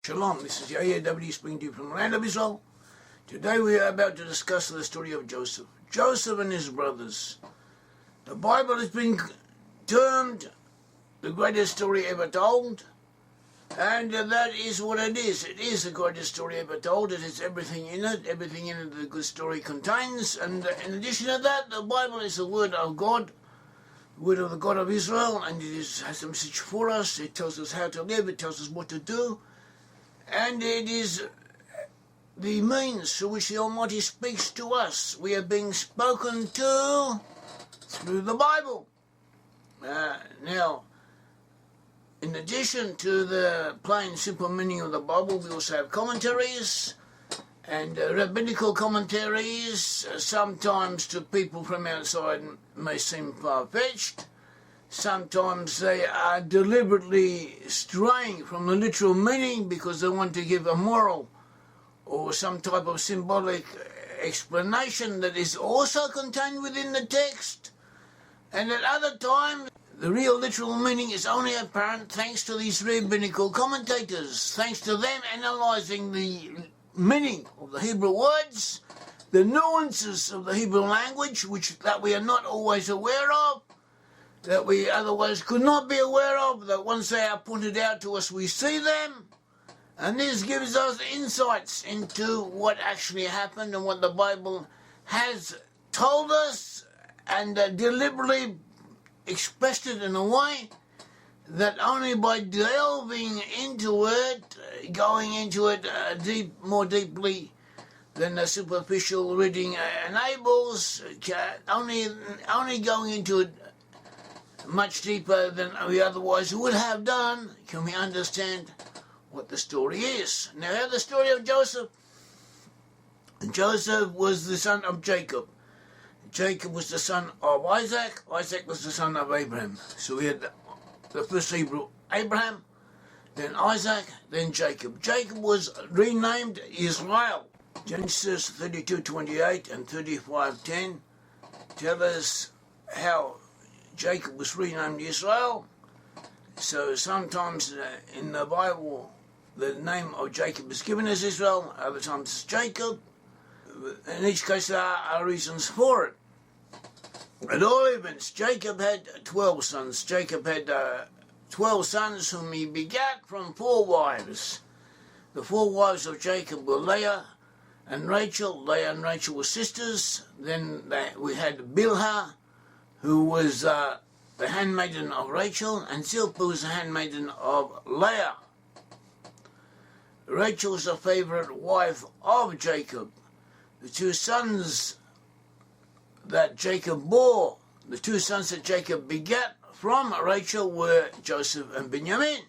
Shalom, this is Yair, Davidiy, speaking to you from the land of Israel. Today we are about to discuss the story of Joseph. Joseph and his brothers. The Bible has been termed the greatest story ever told, and that is what it is. It is the greatest story ever told. It has everything in it that the good story contains, and in addition to that, the Bible is the word of God, the word of the God of Israel, and it has a message for us. It tells us how to live, it tells us what to do, and it is the means through which the Almighty speaks to us. We are being spoken to through the Bible. Now, in addition to the plain, simple meaning of the Bible, we also have commentaries, and Rabbinical Commentaries, sometimes to people from outside may seem far-fetched. Sometimes they are deliberately straying from the literal meaning because they want to give a moral or some type of symbolic explanation that is also contained within the text. And at other times, the real literal meaning is only apparent thanks to these rabbinical commentators, thanks to them analysing the meaning of the Hebrew words, the nuances of the Hebrew language, that we are not always aware of, that we otherwise could not be aware of, that once they are pointed out to us we see them, and this gives us insights into what actually happened and what the Bible has told us, and deliberately expressed it in a way that only by delving into it, going into it more deeply than the superficial reading enables, only going into it much deeper than we otherwise would have done, can we understand what the story is. Now, the story of Joseph. Joseph was the son of Jacob. Jacob was the son of Isaac. Isaac was the son of Abraham. So we had the first Hebrew, Abraham, then Isaac, then Jacob. Jacob was renamed Israel. Genesis 32:28 and 35:10 tell us how Jacob was renamed Israel. So sometimes in the Bible, the name of Jacob is given as Israel, other times it's Jacob. In each case, there are reasons for it. At all events, Jacob had 12 sons. Jacob had 12 sons whom he begat from 4 wives. The 4 wives of Jacob were Leah and Rachel. Leah and Rachel were sisters. Then we had Bilhah, who was the handmaiden of Rachel, and Zilpah was the handmaiden of Leah. Rachel was the favourite wife of Jacob. The 2 sons that Jacob bore, the 2 sons that Jacob begat from Rachel were Joseph and Benjamin.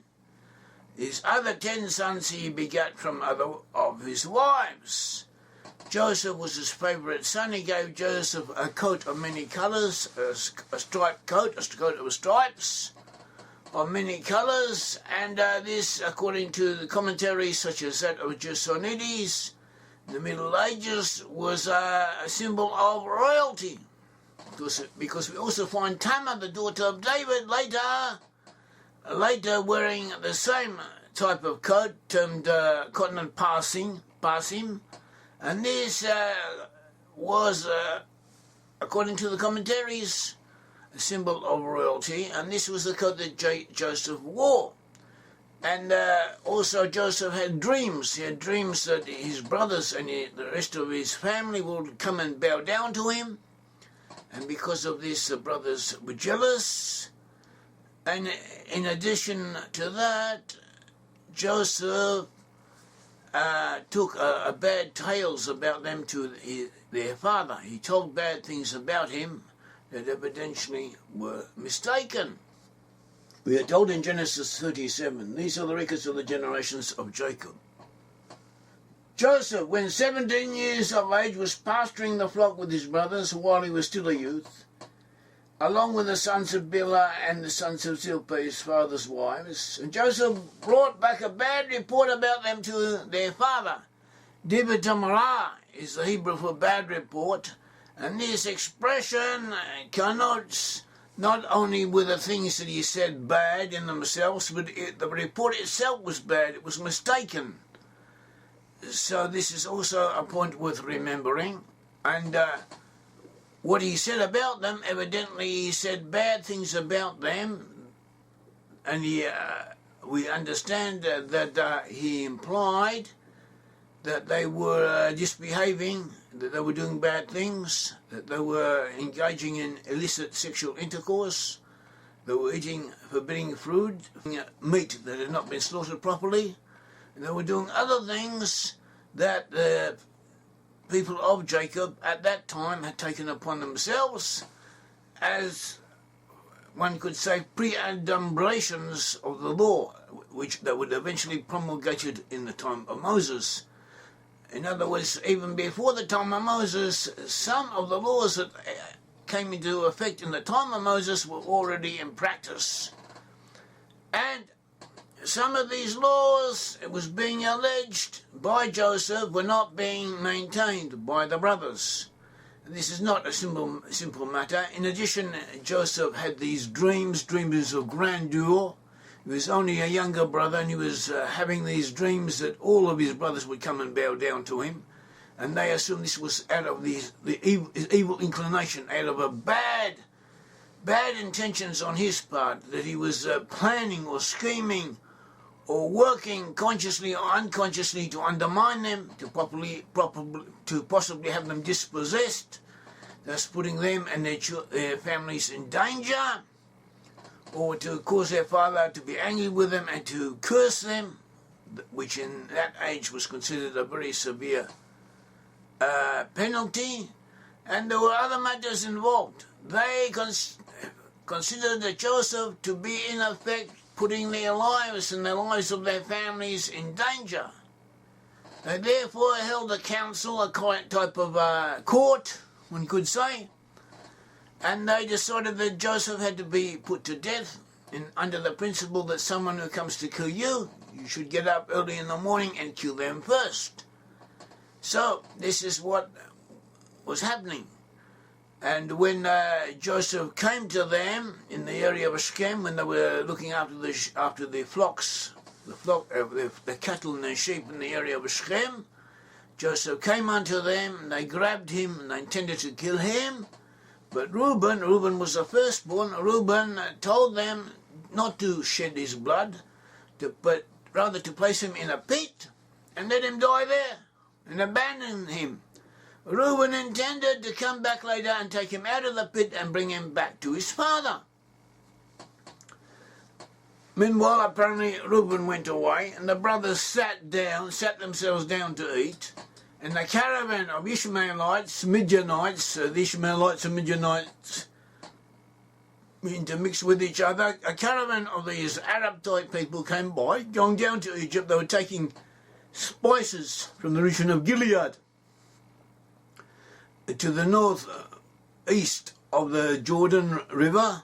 His other 10 sons he begat from other of his wives. Joseph was his favourite son. He gave Joseph a coat of many colours, a striped coat, a coat of stripes of many colours, and this, according to the commentaries such as that of Gersonides, in the Middle Ages, was a symbol of royalty. Because we also find Tamar, the daughter of David, later wearing the same type of coat, termed cotton and pasim, and this was, according to the commentaries, a symbol of royalty, and this was the coat that Joseph wore. And also Joseph had dreams. He had dreams that his brothers and the rest of his family would come and bow down to him, and because of this the brothers were jealous. And in addition to that, Joseph took bad tales about them to their father. He told bad things about him that evidently were mistaken. We are told in Genesis 37, these are the records of the generations of Jacob. Joseph, when 17 years of age, was pasturing the flock with his brothers while he was still a youth, along with the sons of Bilhah and the sons of Zilpah, his father's wives. And Joseph brought back a bad report about them to their father. Divrei is the Hebrew for bad report, and this expression connotes not only were the things that he said bad in themselves, but the report itself was bad. It was mistaken. So this is also a point worth remembering. And what he said about them, evidently he said bad things about them. And we understand that he implied that they were misbehaving, that they were doing bad things, that they were engaging in illicit sexual intercourse, they were eating forbidden food, meat that had not been slaughtered properly, and they were doing other things that the people of Jacob at that time had taken upon themselves as, one could say, pre-adumbrations of the law, which that would eventually promulgated in the time of Moses. In other words, even before the time of Moses, some of the laws that came into effect in the time of Moses were already in practice. And some of these laws, it was being alleged by Joseph, were not being maintained by the brothers. And this is not a simple matter. In addition, Joseph had these dreams of grandeur. He was only a younger brother, and he was having these dreams that all of his brothers would come and bow down to him. And they assumed this was out of the evil inclination, out of a bad intentions on his part, that he was planning or scheming or working consciously or unconsciously to undermine them, to possibly have them dispossessed, thus putting them and their families in danger, or to cause their father to be angry with them and to curse them, which in that age was considered a very severe penalty. And there were other matters involved. They considered Joseph to be, in effect, putting their lives and the lives of their families in danger. They therefore held a council, a type of court, one could say, and they decided that Joseph had to be put to death under the principle that someone who comes to kill you, you should get up early in the morning and kill them first. So this is what was happening. And when Joseph came to them in the area of Shechem, when they were looking after the flocks, the cattle and the sheep in the area of Shechem, Joseph came unto them, and they grabbed him, and they intended to kill him. But Reuben was the firstborn. Reuben told them not to shed his blood, but rather to place him in a pit and let him die there and abandon him. Reuben intended to come back later and take him out of the pit and bring him back to his father. Meanwhile, apparently, Reuben went away, and the brothers sat themselves down to eat, and the caravan of Ishmaelites, Midianites, the Ishmaelites and Midianites intermixed with each other. A caravan of these Arab-type people came by, going down to Egypt. They were taking spices from the region of Gilead to the north-east of the Jordan River.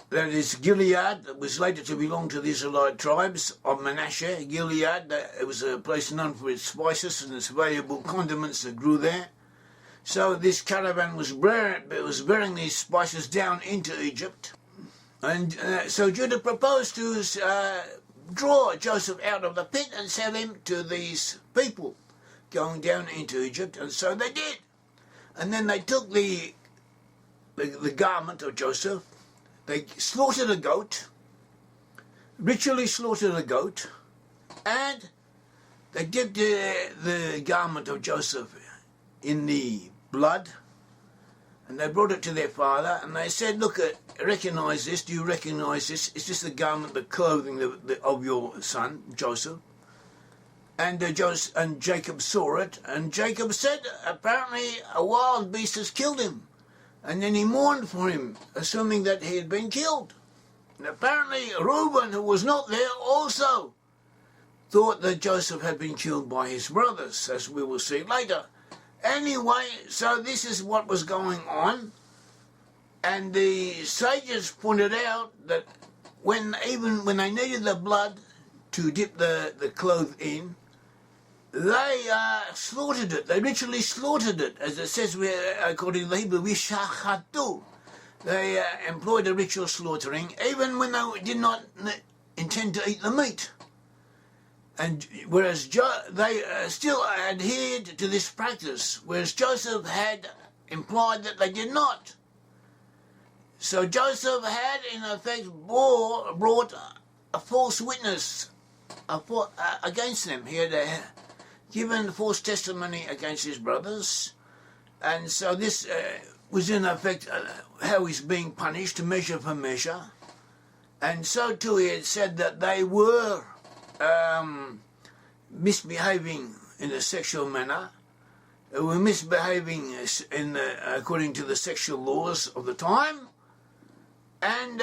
That is Gilead, that was later to belong to the Israelite tribes of Manasseh. Gilead, it was a place known for its spices and its valuable condiments that grew there. So this caravan was bearing these spices down into Egypt. And so Judah proposed to draw Joseph out of the pit and sell him to these people going down into Egypt. And so they did. And then they took the garment of Joseph. They slaughtered a goat, ritually slaughtered a goat, and they dipped the garment of Joseph in the blood, and they brought it to their father, and they said, look, recognize this, do you recognize this? Is this the garment, the clothing of your son, Joseph? And Jacob saw it, and Jacob said, apparently a wild beast has killed him. And then he mourned for him, assuming that he had been killed. And apparently Reuben, who was not there, also thought that Joseph had been killed by his brothers, as we will see later. Anyway, so this is what was going on. And the sages pointed out that when they needed the blood to dip the cloth in, they slaughtered it. They literally slaughtered it, as it says according to the Hebrew, vishachatu. they employed a ritual slaughtering, even when they did not intend to eat the meat. And whereas they still adhered to this practice, whereas Joseph had implied that they did not. So Joseph had, in effect, brought a false witness against them. He had given false testimony against his brothers, and so this was in effect how he's being punished, measure for measure. And so too he had said that they were misbehaving in a sexual manner, were misbehaving according to the sexual laws of the time, and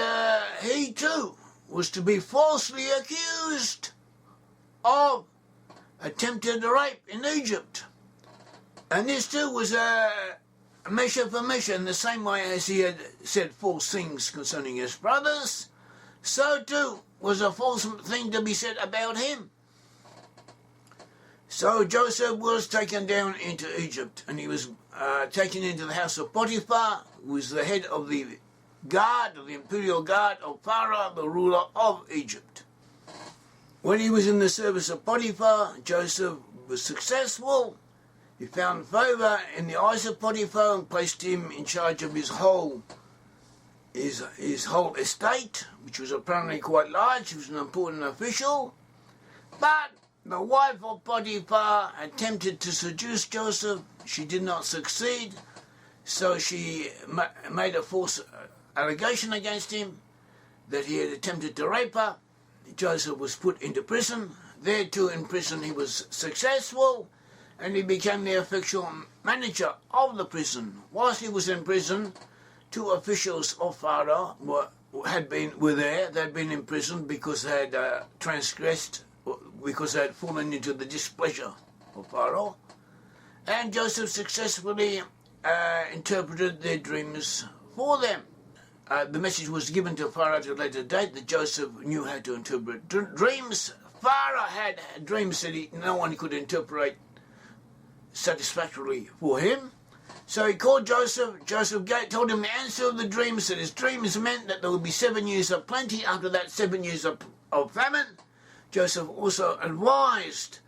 he too was to be falsely accused of attempted rape in Egypt. And this too was a measure for measure, in the same way as he had said false things concerning his brothers, so too was a false thing to be said about him. So Joseph was taken down into Egypt, and he was taken into the house of Potiphar, who was the head of the guard, of the imperial guard of Pharaoh, the ruler of Egypt. When he was in the service of Potiphar, Joseph was successful. He found favour in the eyes of Potiphar and placed him in charge of his whole estate, which was apparently quite large. He was an important official. But the wife of Potiphar attempted to seduce Joseph. She did not succeed, so she made a false allegation against him that he had attempted to rape her. Joseph was put into prison. There too in prison he was successful, and he became the official manager of the prison. Whilst he was in prison, two officials of Pharaoh were there. They had been imprisoned because they had transgressed, because they had fallen into the displeasure of Pharaoh. And Joseph successfully interpreted their dreams for them. The message was given to Pharaoh at a later date that Joseph knew how to interpret dreams. Pharaoh had dreams that no one could interpret satisfactorily for him. So he called Joseph. Joseph told him the answer of the dreams, that his dreams meant that there would be 7 years of plenty. After that, 7 years of famine. Joseph also advised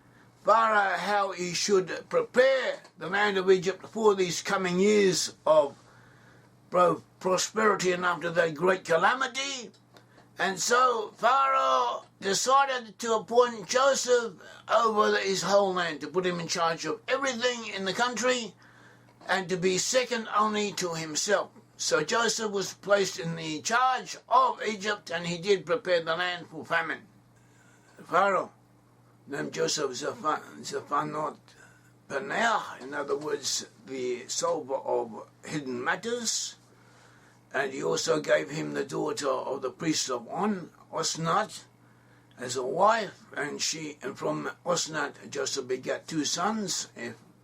Pharaoh how he should prepare the land of Egypt for these coming years of prosperity and after that great calamity. And so Pharaoh decided to appoint Joseph over his whole land, to put him in charge of everything in the country and to be second only to himself. So Joseph was placed in the charge of Egypt, and he did prepare the land for famine. Pharaoh named Joseph Zaphanot Paneah, in other words, the solver of hidden matters. And he also gave him the daughter of the priest of Osnat, as a wife, and from Osnat Joseph begat 2 sons,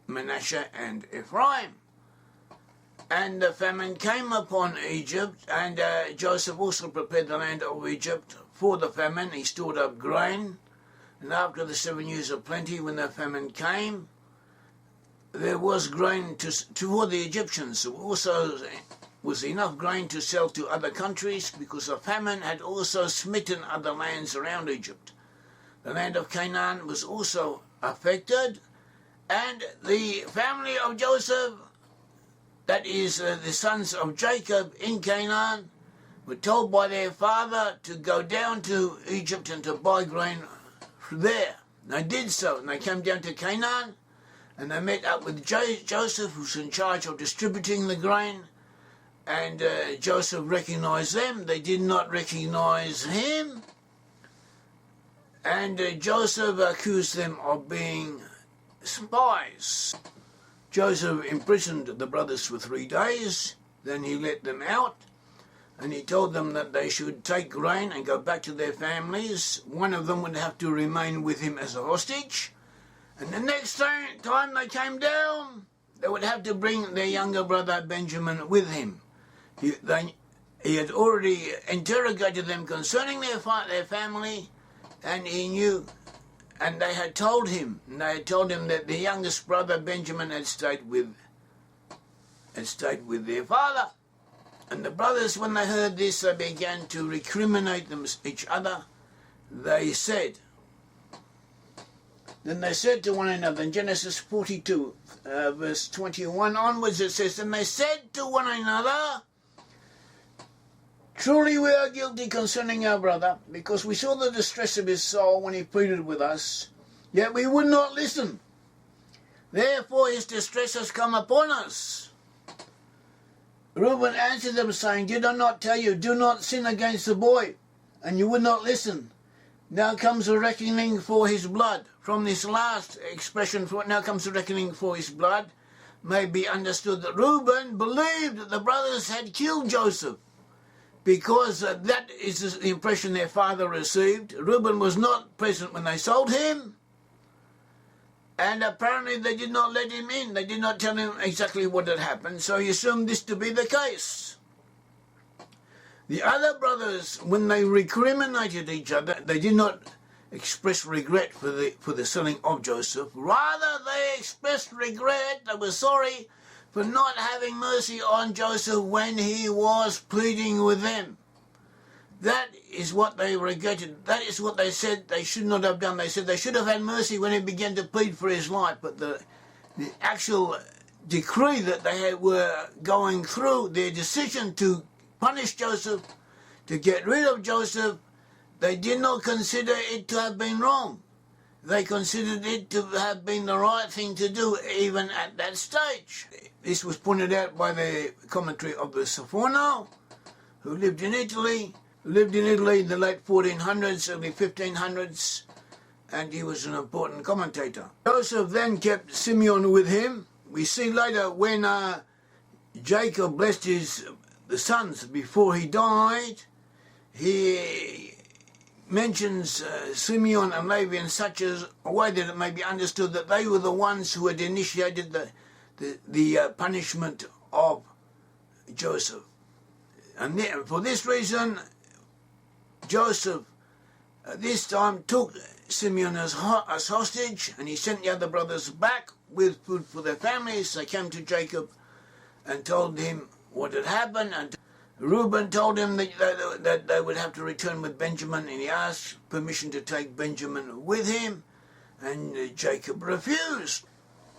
Manasseh and Ephraim. And the famine came upon Egypt, and Joseph also prepared the land of Egypt for the famine. He stored up grain, and after the 7 years of plenty, when the famine came, there was grain for the Egyptians. Also was enough grain to sell to other countries, because the famine had also smitten other lands around Egypt. The land of Canaan was also affected, and the family of Joseph, that is the sons of Jacob in Canaan, were told by their father to go down to Egypt and to buy grain there. They did so, and they came down to Canaan, and they met up with Joseph, who's in charge of distributing the grain. And Joseph recognized them. They did not recognize him. And Joseph accused them of being spies. Joseph imprisoned the brothers for 3 days. Then he let them out. And he told them that they should take grain and go back to their families. One of them would have to remain with him as a hostage. And the next time they came down, they would have to bring their younger brother Benjamin with him. He had already interrogated them concerning their family, and he knew, and they had told him that the youngest brother Benjamin had stayed with their father. And the brothers, when they heard this, they began to recriminate each other. They said, then they said to one another, in Genesis 42, verse 21 onwards, it says, and they said to one another, truly we are guilty concerning our brother, because we saw the distress of his soul when he pleaded with us, yet we would not listen. Therefore his distress has come upon us. Reuben answered them, saying, did I not tell you, do not sin against the boy? And you would not listen. Now comes the reckoning for his blood. From this last expression, now comes the reckoning for his blood, may be understood that Reuben believed that the brothers had killed Joseph, because that is the impression their father received. Reuben was not present when they sold him, and apparently they did not let him in. They did not tell him exactly what had happened, so he assumed this to be the case. The other brothers, when they recriminated each other, they did not express regret for the selling of Joseph. Rather, they expressed regret. They were sorry for not having mercy on Joseph when he was pleading with them. That is what they regretted. That is what they said they should not have done. They said they should have had mercy when he began to plead for his life. But the actual decree that they were going through, their decision to punish Joseph, to get rid of Joseph, they did not consider it to have been wrong. They considered it to have been the right thing to do, even at that stage. This was pointed out by the commentary of the Saforno, who lived in Italy in the late 1400s, early 1500s, and he was an important commentator. Joseph then kept Simeon with him. We see later when Jacob blessed the sons before he died, he mentions Simeon and Levi in such a way that it may be understood that they were the ones who had initiated the punishment of Joseph. And for this reason, Joseph this time took Simeon as hostage, and he sent the other brothers back with food for their families. They came to Jacob and told him what had happened, and Reuben told him that they would have to return with Benjamin, and he asked permission to take Benjamin with him, and Jacob refused.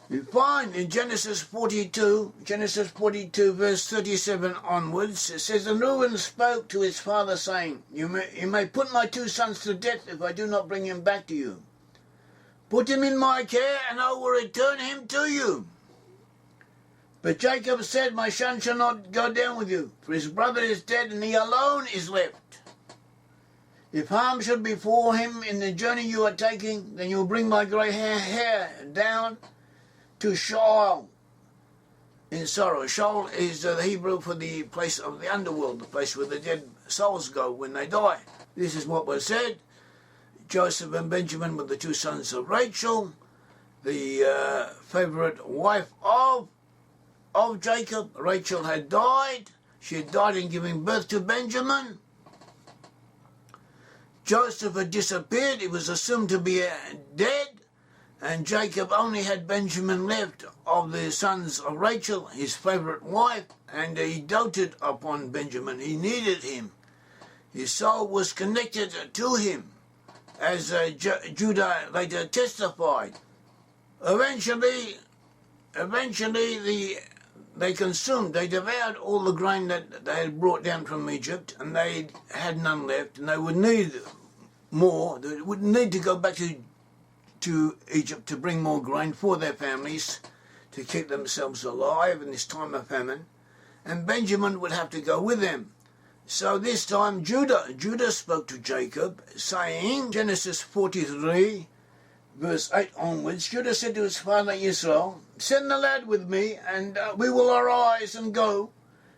You find in Genesis 42 verse 37 onwards, it says, and Reuben spoke to his father, saying, you may put my two sons to death if I do not bring him back to you. Put him in my care, and I will return him to you. But Jacob said, my son shall not go down with you, for his brother is dead, and he alone is left. If harm should befall him in the journey you are taking, then you will bring my grey hair down to Sheol in sorrow. Sheol is the Hebrew for the place of the underworld, the place where the dead souls go when they die. This is what was said. Joseph and Benjamin were the two sons of Rachel, the favourite wife of Jacob. Rachel had died. She had died in giving birth to Benjamin. Joseph had disappeared. He was assumed to be dead. And Jacob only had Benjamin left of the sons of Rachel, his favourite wife, and he doted upon Benjamin. He needed him. His soul was connected to him, as Judah later testified. Eventually they devoured all the grain that they had brought down from Egypt, and they had none left, and they would need more. They would need to go back to Egypt to bring more grain for their families to keep themselves alive in this time of famine, and Benjamin would have to go with them. So this time Judah spoke to Jacob, saying, Genesis 43 verse 8 onwards, Judah said to his father Israel, send the lad with me, and we will arise and go,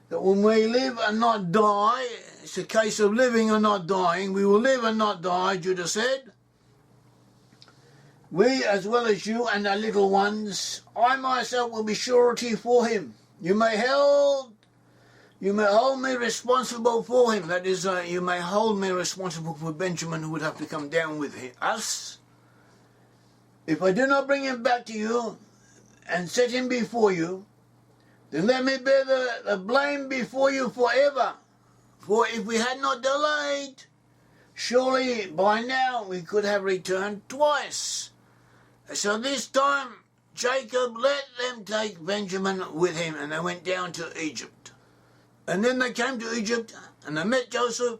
that when we live and not die, it's a case of living and not dying, we will live and not die, Judah said, we as well as you and our little ones, I myself will be surety for him. You may hold me responsible for him. That is, you may hold me responsible for Benjamin, who would have to come down with us. If I do not bring him back to you and set him before you, then let me bear the blame before you forever. For if we had not delayed, surely by now we could have returned twice. So this time Jacob let them take Benjamin with him, and they went down to Egypt. And then they came to Egypt, and they met Joseph.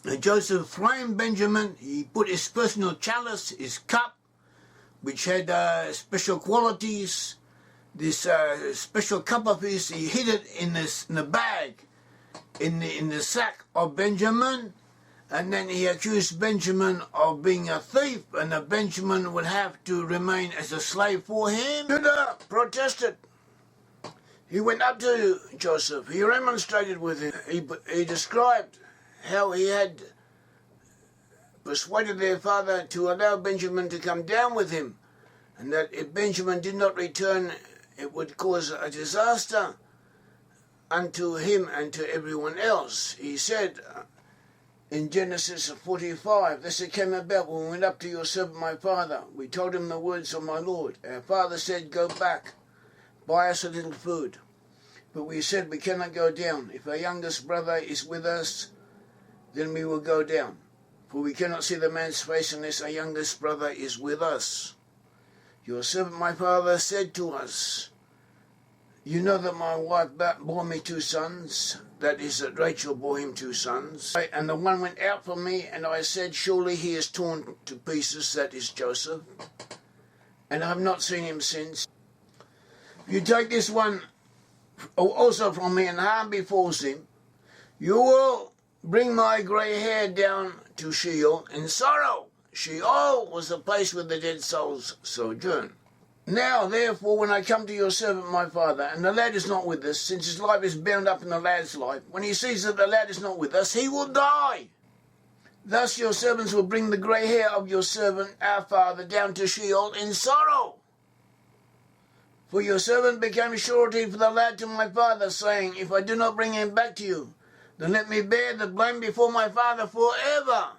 And Joseph framed Benjamin. He put his personal chalice, his cup, which had special qualities. This special cup of his, he hid it in the bag, in the sack of Benjamin. And then he accused Benjamin of being a thief, and that Benjamin would have to remain as a slave for him. Judah protested. He went up to Joseph. He remonstrated with him. He described how he had persuaded their father to allow Benjamin to come down with him, and that if Benjamin did not return, it would cause a disaster unto him and to everyone else. He said in Genesis 45, this it came about when we went up to your servant my father. We told him the words of my Lord. Our father said, go back, buy us a little food. But we said, we cannot go down. If our youngest brother is with us, then we will go down. For we cannot see the man's face unless our youngest brother is with us. Your servant my father said to us, you know that my wife bore me 2 sons, that is, that Rachel bore him 2 sons. And the one went out from me, and I said, surely he is torn to pieces, that is Joseph. And I have not seen him since. If you take this one also from me, and harm befalls him, you will bring my grey hair down to Sheol in sorrow. Sheol was the place where the dead souls sojourn. Now, therefore, when I come to your servant my father, and the lad is not with us, since his life is bound up in the lad's life, when he sees that the lad is not with us, he will die. Thus your servants will bring the grey hair of your servant, our father, down to Sheol in sorrow. For your servant became surety for the lad to my father, saying, if I do not bring him back to you, then let me bear the blame before my father forever.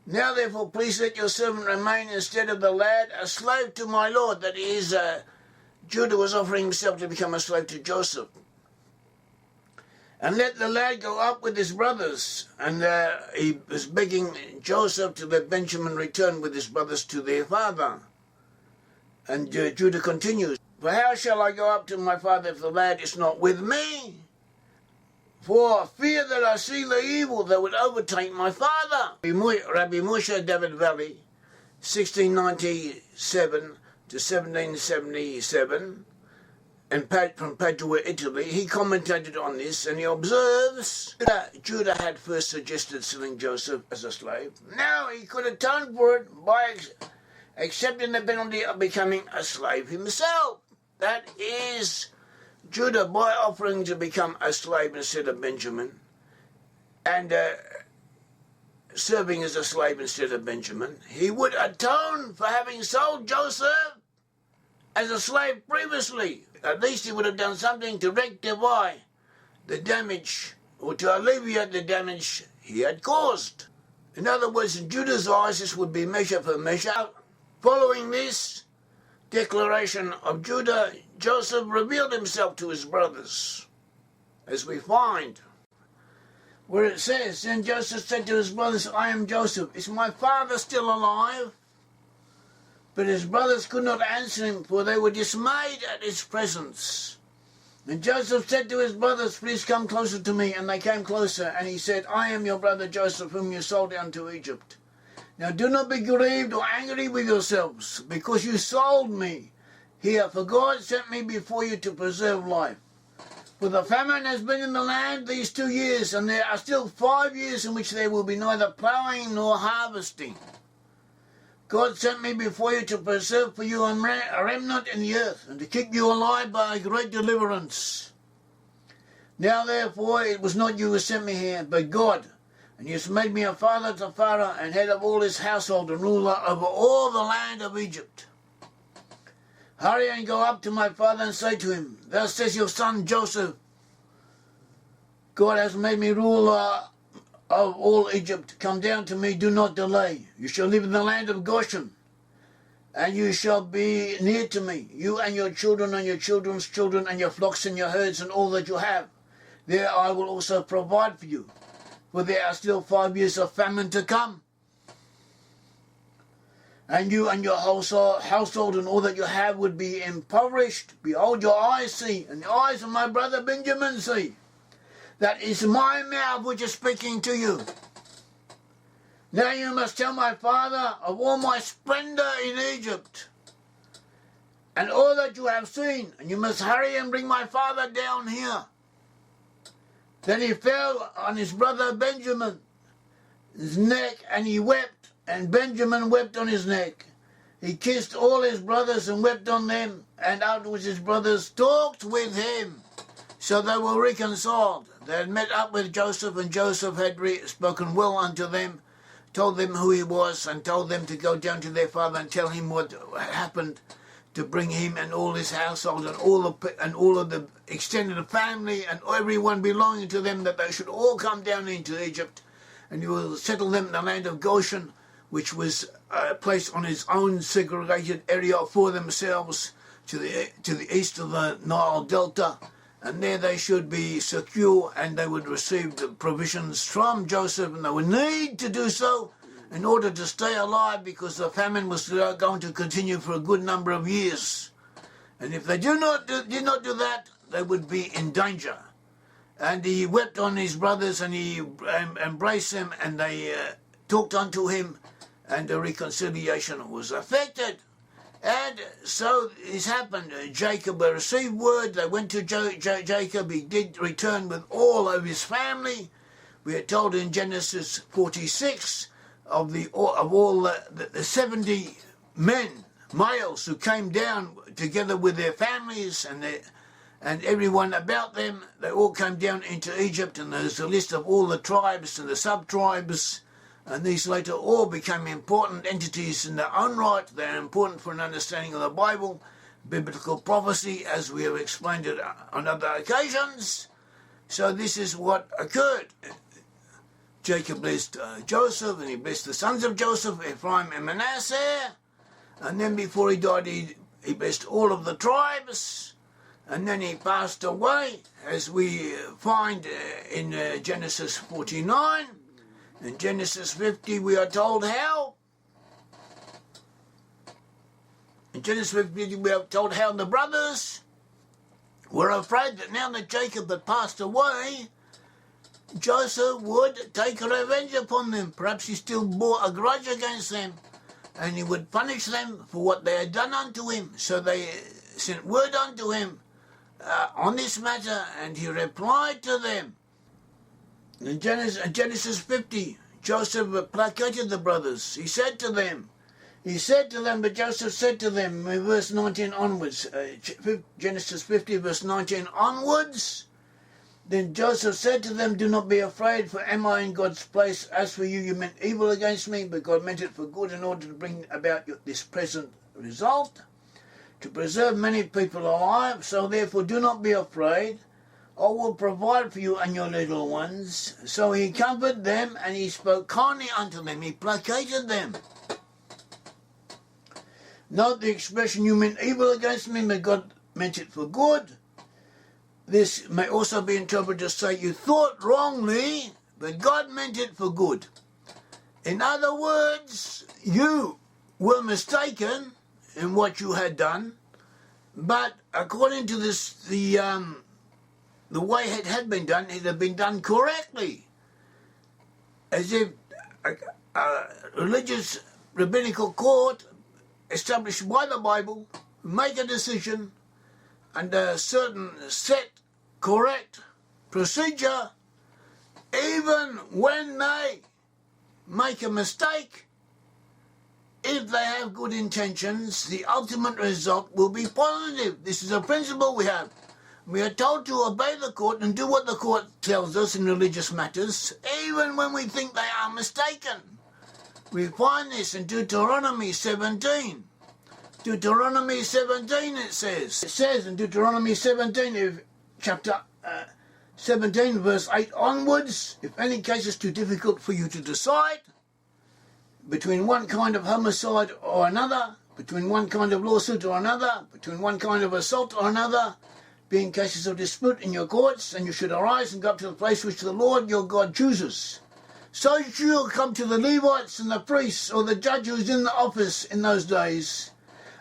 Now therefore please let your servant remain instead of the lad a slave to my lord. That is, Judah was offering himself to become a slave to Joseph. And let the lad go up with his brothers. And he was begging Joseph to let Benjamin return with his brothers to their father. And Judah continues, for how shall I go up to my father if the lad is not with me? For fear that I see the evil that would overtake my father. Rabbi Moshe David Valley, 1697 to 1777, and from Padua, Italy, he commentated on this, and he observes that Judah had first suggested selling Joseph as a slave. Now he could atone for it by accepting the penalty of becoming a slave himself. That is, Judah, by offering to become a slave instead of Benjamin, and serving as a slave instead of Benjamin, he would atone for having sold Joseph as a slave previously. At least he would have done something to rectify the damage, or to alleviate the damage he had caused. In other words, in Judah's eyes, this would be measure for measure. Following this declaration of Judah, Joseph revealed himself to his brothers, as we find, where it says, then Joseph said to his brothers, I am Joseph. Is my father still alive? But his brothers could not answer him, for they were dismayed at his presence. And Joseph said to his brothers, please come closer to me. And they came closer, and he said, I am your brother Joseph, whom you sold down to Egypt. Now do not be grieved or angry with yourselves, because you sold me here, for God sent me before you to preserve life. For the famine has been in the land these 2 years, and there are still 5 years in which there will be neither ploughing nor harvesting. God sent me before you to preserve for you a remnant in the earth, and to keep you alive by a great deliverance. Now therefore it was not you who sent me here, but God. And he has made me a father to Pharaoh, and head of all his household, and ruler over all the land of Egypt. Hurry and go up to my father and say to him, thus says your son Joseph, God has made me ruler of all Egypt. Come down to me, do not delay. You shall live in the land of Goshen. and you shall be near to me, you and your children and your children's children and your flocks and your herds and all that you have. There I will also provide for you, for there are still 5 years of famine to come. And you and your household and all that you have would be impoverished. Behold, your eyes see, and the eyes of my brother Benjamin see. That is my mouth which is speaking to you. Now you must tell my father of all my splendor in Egypt, and all that you have seen, and you must hurry and bring my father down here. Then he fell on his brother Benjamin's neck, and he wept. And Benjamin wept on his neck. He kissed all his brothers and wept on them. And afterwards his brothers talked with him. So they were reconciled. They had met up with Joseph, and Joseph had spoken well unto them, told them who he was, and told them to go down to their father and tell him what happened, to bring him and all his household and all of the extended family and everyone belonging to them, that they should all come down into Egypt, and he will settle them in the land of Goshen, which was placed on its own segregated area for themselves to the east of the Nile Delta, and there they should be secure, and they would receive the provisions from Joseph, and they would need to do so in order to stay alive, because the famine was going to continue for a good number of years. And if they did not do that, they would be in danger. And he wept on his brothers, and he embraced them, and they talked unto him, and the reconciliation was affected. And so this happened. Jacob received word. They went to Jacob. He did return with all of his family. We are told in Genesis 46 of all the 70 men, males, who came down together with their families and everyone about them. They all came down into Egypt, and there's a list of all the tribes and the sub-tribes. And these later all became important entities in their own right. They're important for an understanding of the Bible, biblical prophecy, as we have explained it on other occasions. So this is what occurred. Jacob blessed Joseph, and he blessed the sons of Joseph, Ephraim and Manasseh. And then before he died, he blessed all of the tribes. And then he passed away, as we find in Genesis 49. In Genesis 50, we are told how. In Genesis 50, we are told how the brothers were afraid that now that Jacob had passed away, Joseph would take revenge upon them. Perhaps he still bore a grudge against them, and he would punish them for what they had done unto him. So they sent word unto him on this matter, and he replied to them. In Genesis 50, Joseph placated the brothers. He said to them, but Joseph said to them, in verse 19 onwards, Genesis 50, verse 19 onwards, then Joseph said to them, do not be afraid, for am I in God's place? As for you, you meant evil against me, but God meant it for good in order to bring about this present result, to preserve many people alive. So therefore do not be afraid. I will provide for you and your little ones. So he comforted them, and he spoke kindly unto them. He placated them. Note the expression, you meant evil against me, but God meant it for good. This may also be interpreted to say you thought wrongly, but God meant it for good. In other words, you were mistaken in what you had done, but according to this, the way it had been done, it had been done correctly. As if a religious rabbinical court established by the Bible make a decision under a certain set, correct procedure, even when they make a mistake. If they have good intentions, the ultimate result will be positive. This is a principle we have. We are told to obey the court and do what the court tells us in religious matters, even when we think they are mistaken. We find this in Deuteronomy 17. Deuteronomy 17 it says in Deuteronomy 17, chapter 17, verse 8 onwards, if any case is too difficult for you to decide between one kind of homicide or another, between one kind of lawsuit or another, between one kind of assault or another, being cases of dispute in your courts, and you should arise and go up to the place which the Lord your God chooses. So you shall come to the Levites and the priests, or the judge who is in the office in those days,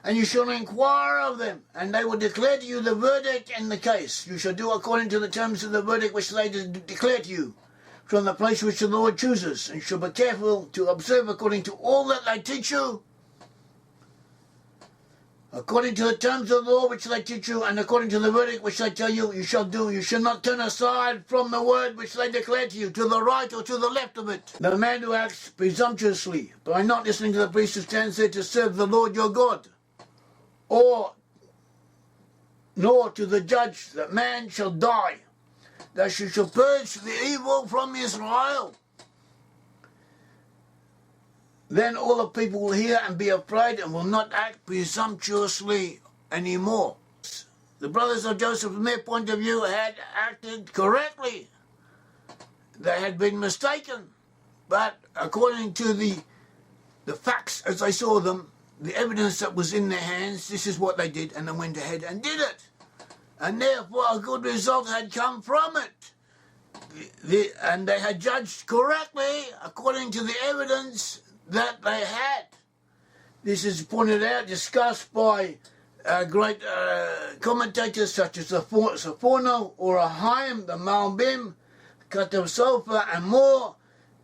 and you shall inquire of them, and they will declare to you the verdict in the case. You shall do according to the terms of the verdict which they declare to you, from the place which the Lord chooses, and you shall be careful to observe according to all that they teach you, according to the terms of the law which they teach you, and according to the verdict which they tell you, you shall do. You shall not turn aside from the word which they declare to you, to the right or to the left of it. The man who acts presumptuously, by not listening to the priest who stands there to serve the Lord your God, nor to the judge, that man shall die, that you shall purge the evil from Israel. Then all the people will hear and be afraid and will not act presumptuously anymore. The brothers of Joseph, from their point of view, had acted correctly. They had been mistaken. But according to the facts as they saw them, the evidence that was in their hands, this is what they did, and they went ahead and did it. And therefore a good result had come from it. And they had judged correctly according to the evidence that they had. This is pointed out, discussed by great commentators such as Saforno or Ahaim, the Malbim, Katav Sofa, and more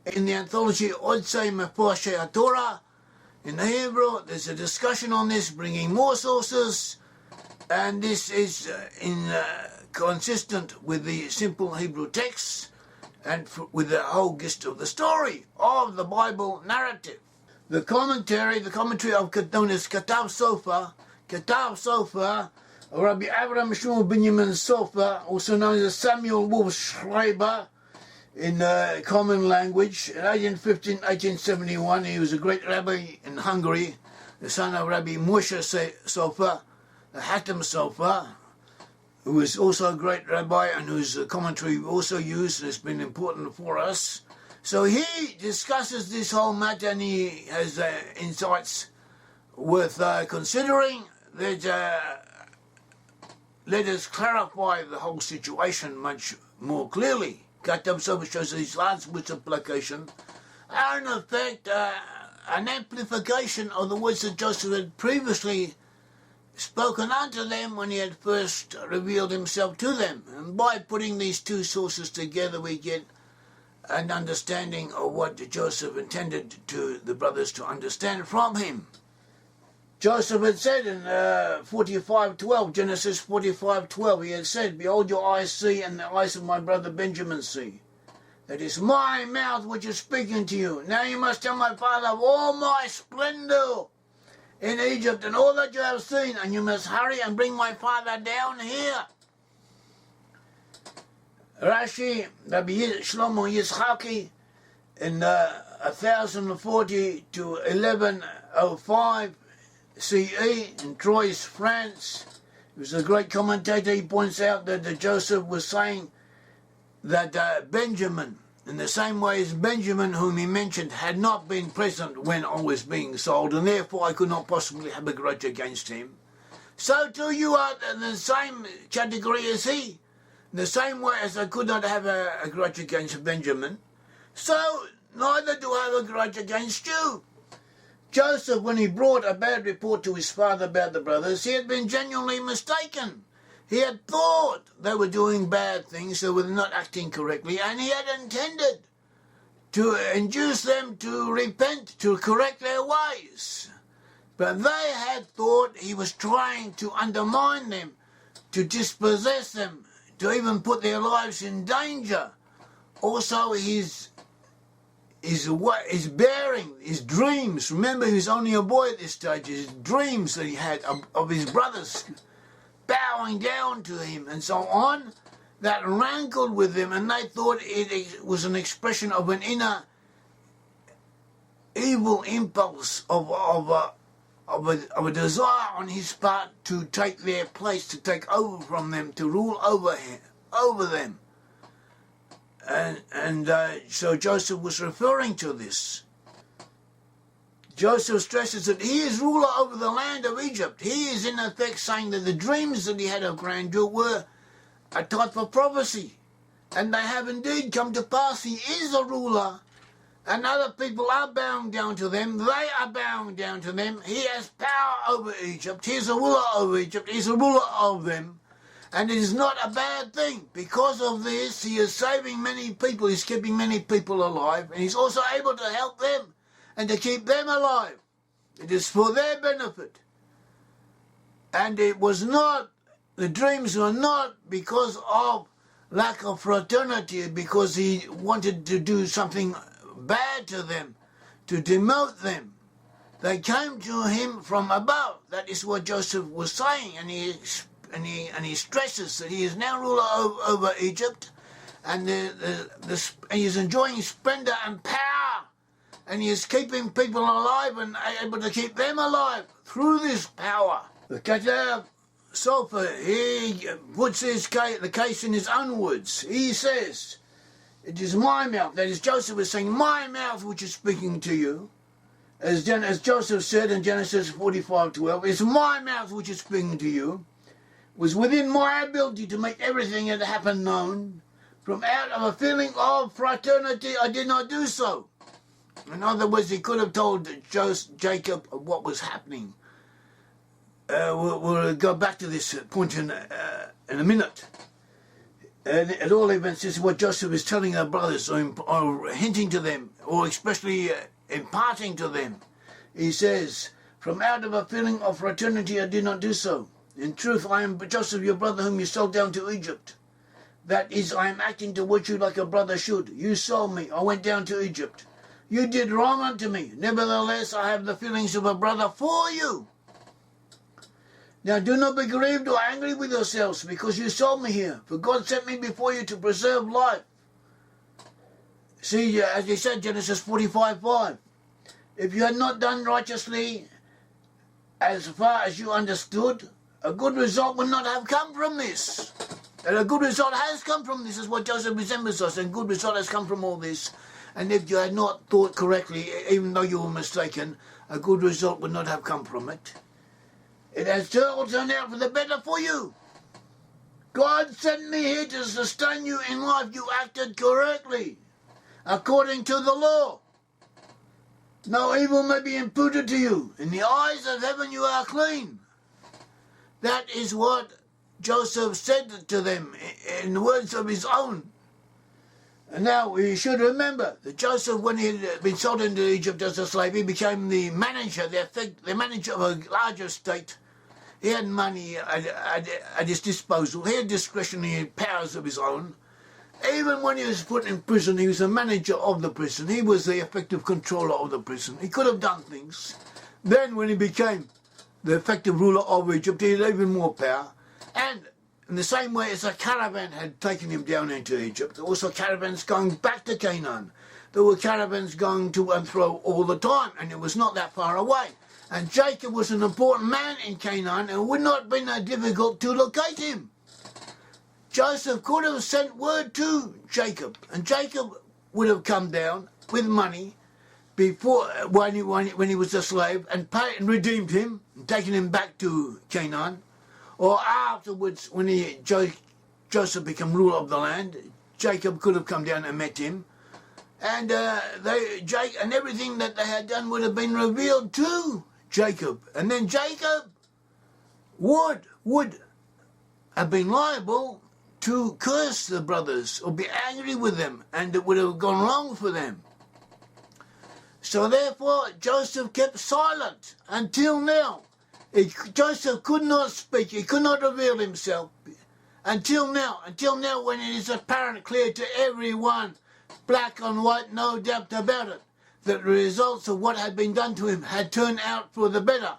in the anthology Odsei Meporshe HaTorah. In the Hebrew, there's a discussion on this, bringing more sources, and this is consistent with the simple Hebrew texts and with the whole gist of the story of the Bible narrative. The commentary of known as Katav Sofa, Rabbi Avraham Shmuel Benjamin Sofa, also known as Samuel Wolf Schreiber in common language. In 1871, he was a great rabbi in Hungary, the son of Rabbi Moshe Sofa, Hatem Sofa, who was also a great rabbi and whose commentary we also used and has been important for us. So he discusses this whole matter, and he has insights worth considering. Let us clarify the whole situation much more clearly. Katav Sofa shows that these last words of placation are in effect an amplification of the words that Joseph had previously spoken unto them when he had first revealed himself to them. And by putting these two sources together, we get an understanding of what Joseph intended to the brothers to understand from him. Joseph had said in 45:12, Genesis 45:12, he had said, "Behold, your eyes see, and the eyes of my brother Benjamin see. That is my mouth which is speaking to you. Now you must tell my father of all my splendor in Egypt and all that you have seen, and you must hurry and bring my father down here." Rashi, Rabbi Shlomo Yitzchaki, in 1040 to 1105 CE in Troyes, France. He was a great commentator. He points out that Joseph was saying that Benjamin, in the same way as Benjamin, whom he mentioned, had not been present when I was being sold, and therefore I could not possibly have a grudge against him. So too you are in the same category as he. In the same way as I could not have a grudge against Benjamin, so neither do I have a grudge against you. Joseph, when he brought a bad report to his father about the brothers, he had been genuinely mistaken. He had thought they were doing bad things, they were not acting correctly, and he had intended to induce them to repent, to correct their ways. But they had thought he was trying to undermine them, to dispossess them, to even put their lives in danger. Also his bearing, his dreams. Remember, he was only a boy at this stage. His dreams that he had of his brothers bowing down to him and so on, that rankled with them, and they thought it was an expression of an inner evil impulse of a desire on his part to take their place, to take over from them, to rule over them. And so Joseph was referring to this. Joseph stresses that he is ruler over the land of Egypt. He is in effect saying that the dreams that he had of grandeur were a type of prophecy. And they have indeed come to pass. He is a ruler, and other people are bowing down to them. They are bowing down to them. He has power over Egypt. He is a ruler over Egypt. He is a ruler of them. And it is not a bad thing. Because of this, he is saving many people. He's keeping many people alive. And he's also able to help them and to keep them alive. It is for their benefit. And it was not, the dreams were not because of lack of fraternity, because he wanted to do something bad to them, to demote them. They came to him from above. That is what Joseph was saying, and he stresses that he is now ruler over Egypt, and he is enjoying splendor and power, and he is keeping people alive and able to keep them alive through this power. The Katav Sulfur, he puts the case in his own words. He says, it is my mouth, that is Joseph is saying, my mouth which is speaking to you. As Joseph said in Genesis 45:12, it's my mouth which is speaking to you. It was within my ability to make everything that happened known. From out of a feeling of fraternity, I did not do so. In other words, he could have told Jacob what was happening. We'll go back to this point in a minute. And at all events, this is what Joseph is telling our brothers, or hinting to them, or especially imparting to them. He says, from out of a feeling of fraternity I did not do so. In truth, I am Joseph, your brother, whom you sold down to Egypt. That is, I am acting towards you like a brother should. You sold me. I went down to Egypt. You did wrong unto me. Nevertheless, I have the feelings of a brother for you. Now do not be grieved or angry with yourselves, because you sold me here. For God sent me before you to preserve life. See, as he said, Genesis 45:5. If you had not done righteously as far as you understood, a good result would not have come from this. And a good result has come from this, is what Joseph is emphasizing. A good result has come from all this. And if you had not thought correctly, even though you were mistaken, a good result would not have come from it. It has all turned out for the better for you. God sent me here to sustain you in life. You acted correctly, according to the law. No evil may be imputed to you. In the eyes of heaven you are clean. That is what Joseph said to them in the words of his own. And now we should remember that Joseph, when he had been sold into Egypt as a slave, he became the manager, the manager of a larger state. He had money at his disposal. He had discretionary powers of his own. Even when he was put in prison, he was the manager of the prison. He was the effective controller of the prison. He could have done things. Then when he became the effective ruler of Egypt, he had even more power. And in the same way as a caravan had taken him down into Egypt, there were also caravans going back to Canaan. There were caravans going to and fro all the time, and it was not that far away. And Jacob was an important man in Canaan, and it would not have been that difficult to locate him. Joseph could have sent word to Jacob, and Jacob would have come down with money before when he was a slave, and paid and redeemed him and taken him back to Canaan. Or afterwards, when Joseph became ruler of the land, Jacob could have come down and met him, and everything that they had done would have been revealed to Jacob, and then Jacob would have been liable to curse the brothers or be angry with them, and it would have gone wrong for them. So therefore, Joseph kept silent until now. Joseph could not speak, he could not reveal himself until now when it is apparent, clear to everyone, black on white, no doubt about it, that the results of what had been done to him had turned out for the better.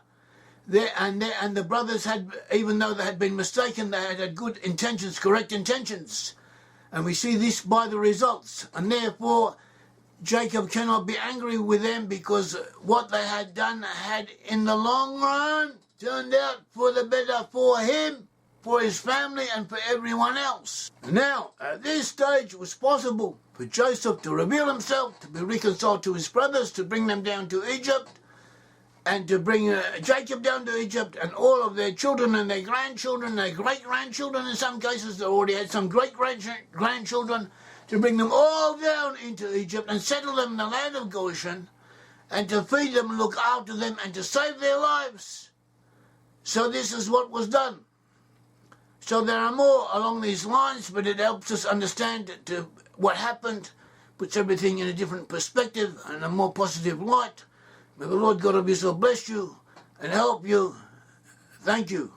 And the brothers had, even though they had been mistaken, they had good intentions, correct intentions. And we see this by the results. And therefore, Jacob cannot be angry with them, because what they had done had, in the long run, turned out for the better for him, for his family, and for everyone else. Now, at this stage, it was possible for Joseph to reveal himself, to be reconciled to his brothers, to bring them down to Egypt, and to bring Jacob down to Egypt, and all of their children and their grandchildren, their great-grandchildren in some cases, they already had some great-grandchildren, to bring them all down into Egypt and settle them in the land of Goshen, and to feed them and look after them and to save their lives. So this is what was done. So there are more along these lines, but it helps us understand what happened, puts everything in a different perspective and a more positive light. May the Lord God of Israel bless you and help you. Thank you.